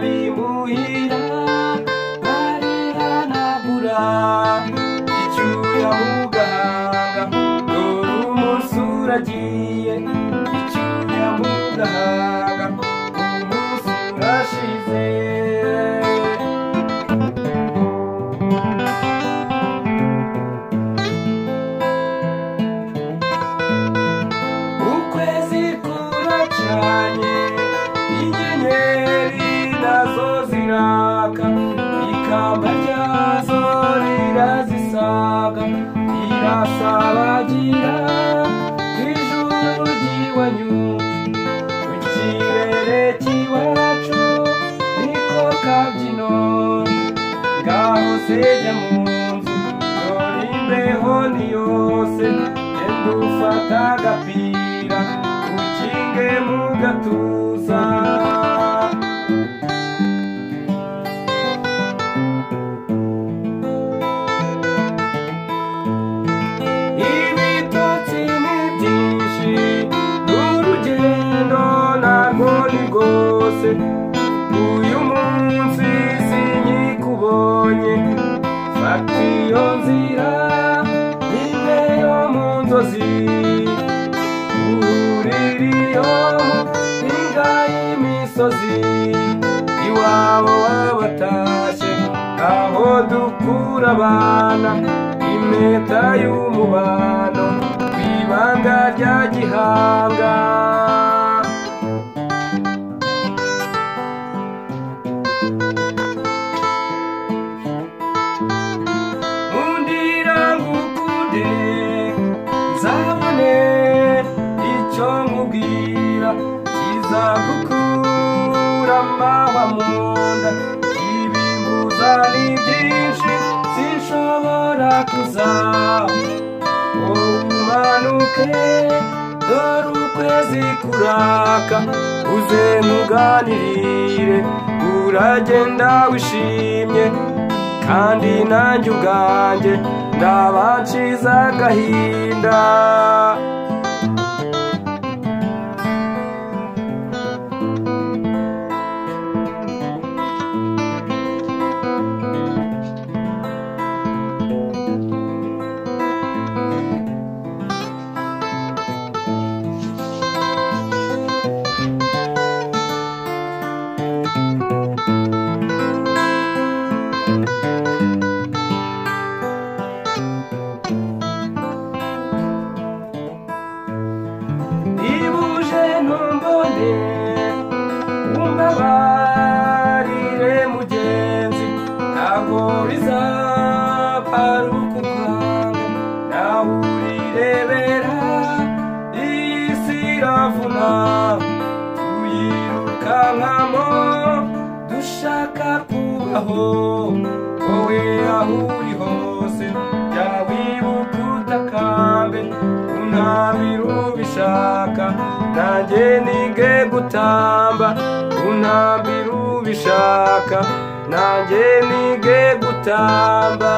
abimuhira barira nabura icyuya mu gahanga dore umunsi uragiye icyuya mu gahanga umunsi urashize ukwezi kuracanye inyenyeri nazo ziraka ikamba ryazo rirazisaga rirasabagira kw'ijuru ry'iwanyu ku kirere cy'iwacu niko kabyino ngaho sejya mu nzu dore imbeho ni yose genda ufata agapira ukinge mu gatuza ibitotsi ni byinshi n'urugendo narwo ni rwose uyu munsi sinyikubonye fata iyo nzira imwe yo mu nzozi uririyo mpinga y'imisozi iwabo wabatashye aho dukura abana impeta y'umubano kw'ibanga rya gihanga nkundira ngukunde nzabone icyo nkubwira kizagukura amahwa mu nda ibimbuza ni byinshi sinshobora kuza umanuke dore ukwezi kuraka uze nkuganirire uragenda wishimye kandi nanjye ubwanjye ndaba nshize agahinda ibuje ntumbone umbabarire mugenzi ntabwo bizapfa ari ukukwanga nawe urirebera iyi si iravuna tuyirukankamo dushaka kubaho wowe aho uri hose jya wibuka utakambe untabire ubishaka nanjye nige gutamba untabire ubishaka nanjye nige gutamba